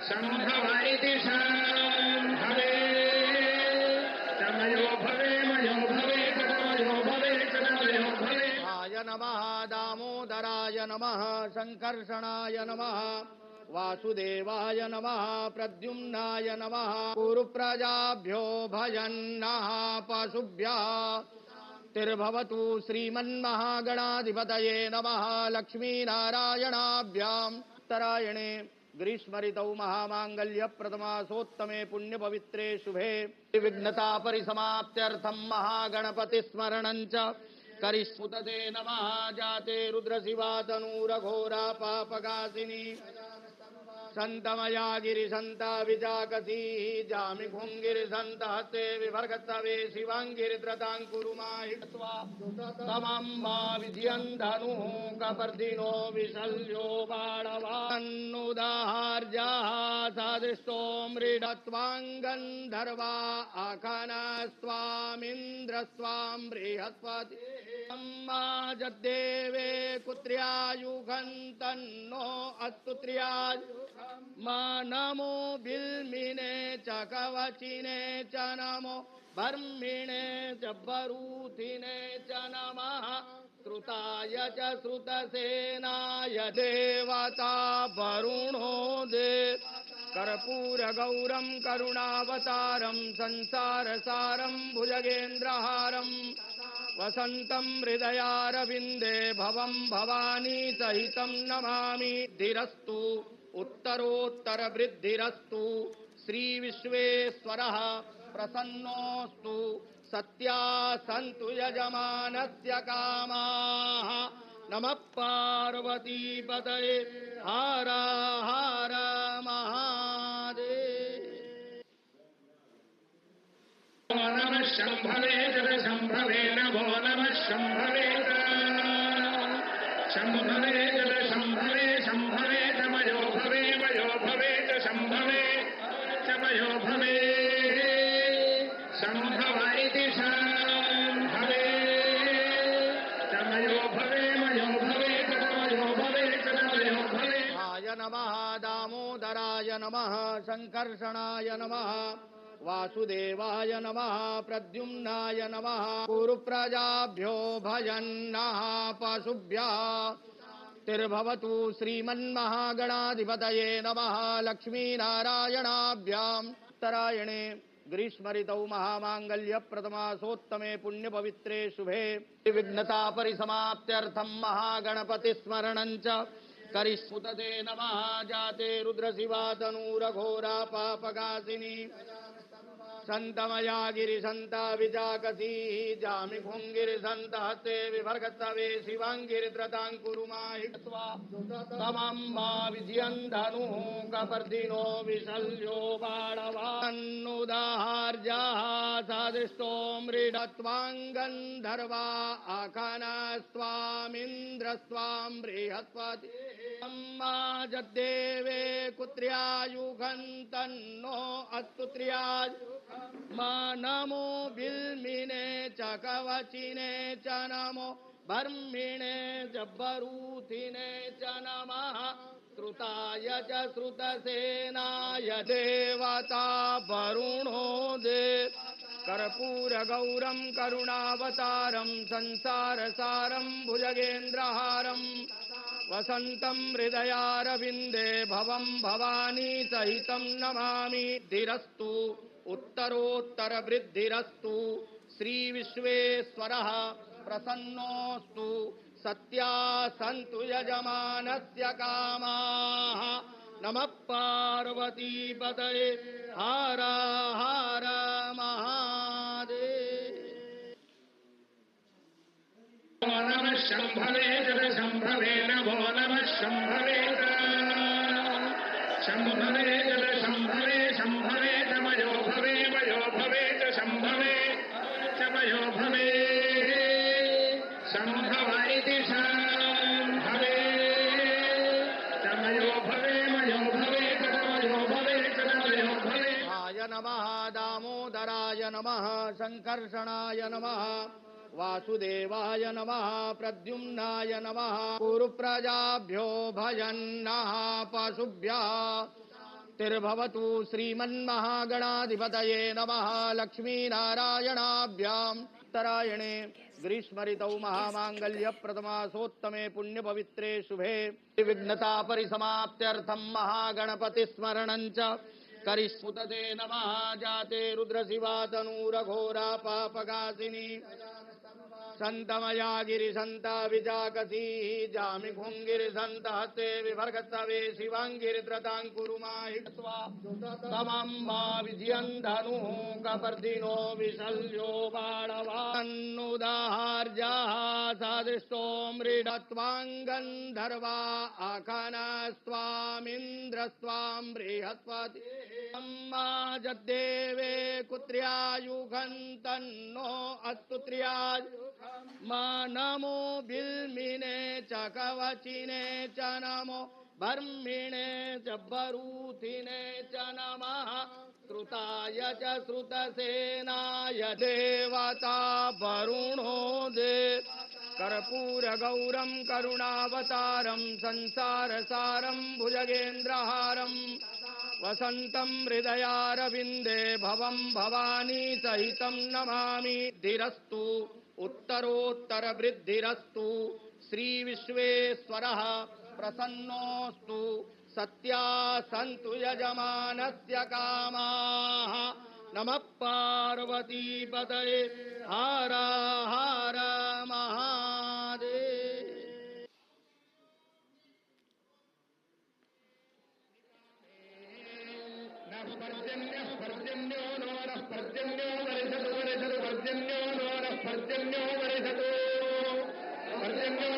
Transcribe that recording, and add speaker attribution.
Speaker 1: शम्भव इति शम्भवे तमयो भवे मयो भवे तमयो भवे तमयो भवे।
Speaker 2: आय नमः दामोदराय नमः संकर्षणाय नमः वासुदेवाय नमः प्रद्युम्नाय नमः कुरुप्रजाभ्यो भजन्नः पशुभ्यः तिर्भवतु श्रीमन्महागणाधिपतये नमः। लक्ष्मीनारायणाभ्याम् उत्तरायणे ग्रीष्मऋतौ महामांगल्य प्रथमासोत्तमे पुण्यपवित्रे शुभे विघ्नता परिसमाप्त्यर्थं महागणपति स्मरणं च करिष्मुतते नमः। जाते रुद्रशिवा तनूरघोरा पापकासिनी संतमया गिरिसंता विजाकसी जामि भुंगिरिसंत हस्ते विभर्गतवे शिवांगिरिद्रतांकुरुमाहित्वा तमम्बा विधियन्धनु कपर्दिनो विशल्यो बाणवान्नुदाहार्याः सादृष्टो मृडत्वाङ्गन्धर्वा आखानस्त्वामिन्द्रस्त्वां बृहस्पति अम्मा जद्देवे कुत्र्यायुगन्तन्नो अस्तु त्र्याय मा नमो बिल्मिने च कवचिने च नमो बर्मिणे च बरूथिने च नमः। श्रुताय च श्रुतसेनाय देवता वरुणो देव कर्पूरगौरं करुणावतारं संसारसारं भुजगेन्द्रहारं वसन्तं हृदयारविन्दे भवं भवानी सहितं नमामि। धीरस्तु उत्तरोत्तर वृद्धिरस्तु श्री विश्वेश्वरः प्रसन्नोऽस्तु सत्या सन्तु यजमानस्य कामाः। नमः पार्वतीपतये हर हर महादेव।
Speaker 1: नमः शम्भवे जलशम्भवे नमो नमः शम्भवे शम्भवे जलशम्भवे शम्भवे तमयो भवे मयो भवे च शम्भवे तमयो भवे शम्भव इति शम्भवे तमयो भवे मयो भवे तमयो भवे तमयो भवे।
Speaker 2: आय नमः दामोदराय नमः संकर्षणाय नमः वासुदेवाय नमः प्रद्युम्नाय नमः कुरुप्रजाभ्यो भजन्नः पशुभ्यः तिर्भवतु श्रीमन्महागणाधिपतये नमः। लक्ष्मीनारायणाभ्याम् उत्तरायणे ग्रीष्मऋतौ महामांगल्य प्रथमासोत्तमे पुण्यपवित्रे शुभे विघ्नता परिसमाप्त्यर्थं महागणपति स्मरणं च करिष्मुतते नमः। जाते रुद्रशिवा तनूरघोरा पापकासिनी संतमया गिरिसंता विजाकसी जामि भुंगिरिसंत हस्ते विभर्गतवे शिवांगिरिद्रतांकुरुमाहित्वा तमम्बा विधियन्धनु कपर्दिनो विशल्यो बाणवान्नुदाहार्याः सादृष्टो मृडत्वाङ्गन्धर्वा आखानस्त्वामिन्द्रस्त्वां बृहस्पति अम्मा जद्देवे कुत्र्यायुगन्तन्नो अस्तु त्र्याय मा नमो बिल्मिने च कवचिने च नमो बर्मिणे च बरूथिने च नमः। श्रुताय च श्रुतसेनाय देवता वरुणो देव कर्पूरगौरं करुणावतारं संसारसारं भुजगेन्द्रहारं वसन्तं हृदयारविन्दे भवं भवानी सहितं नमामि। धीरस्तु उत्तरोत्तर वृद्धिरस्तु श्री विश्वेश्वरः प्रसन्नोऽस्तु सत्या सन्तु यजमानस्य कामाः। नमः पार्वतीपतये हर हर महादेव।
Speaker 1: नमः शम्भवे जलशम्भवे नमो नमः शम्भवे शम्भवे जलशम्भवे शम्भवे तमयो भवे मयो भवे च शम्भवे तमयो भवे शम्भव इति शम्भवे तमयो भवे मयो भवे तमयो भवे तमयो भवे।
Speaker 2: आय नमः दामोदराय नमः संकर्षणाय नमः वासुदेवाय नमः प्रद्युम्नाय नमः कुरुप्रजाभ्यो भजन्नः पशुभ्यः तिर्भवतु श्रीमन्महागणाधिपतये नमः। लक्ष्मीनारायणाभ्याम् उत्तरायणे ग्रीष्मऋतौ महामाङ्गल्यप्रथमासोत्तमे पुण्यपवित्रे शुभे विघ्नता परिसमाप्त्यर्थं महागणपतिस्मरणं च करिष्मुतते नमः। जाते रुद्रशिवातनूरघोरा पापकासिनी संतमया गिरिसंता विजाकसी जामि भुंगिरिसंत हस्ते विभर्गस्तवे शिवांगिरिद्रतांकुरुमाहित्वा तमम्मा विजयन्धनु कपर्दिनो विशल्यो बाणवान्नुदाहार्याः सादृष्टो मृडत्वाङ्गन्धर्वा आखानस्त्वामिन्द्रस्त्वां बृहस्पति अम्मा जद्देवे कुत्र्यायुगन्तन्नो अस्तु त्र्यायु मा नमो बिल्मिने च कवचिने च नमो बर्मिणे च बरूथिने च नमः। श्रुताय च श्रुतसेनाय देवता वरुणो देव कर्पूरगौरं करुणावतारं संसारसारं भुजगेन्द्रहारं वसन्तं हृदयारविन्दे भवं भवानी सहितं नमामि। धीरस्तु उत्तरोत्तरवृद्धिरस्तु श्रीविश्वेश्वरः प्रसन्नोऽस्तु सत्या सन्तु यजमानस्य कामाः। नमः पार्वतीपतये हर हर महादेव।
Speaker 1: पर्जन्यो नो नः पर्जन्यो वर्षतु वर्षतु पर्जन्यो नो नः पर्जन्यो वर्षतु पर्जन्यो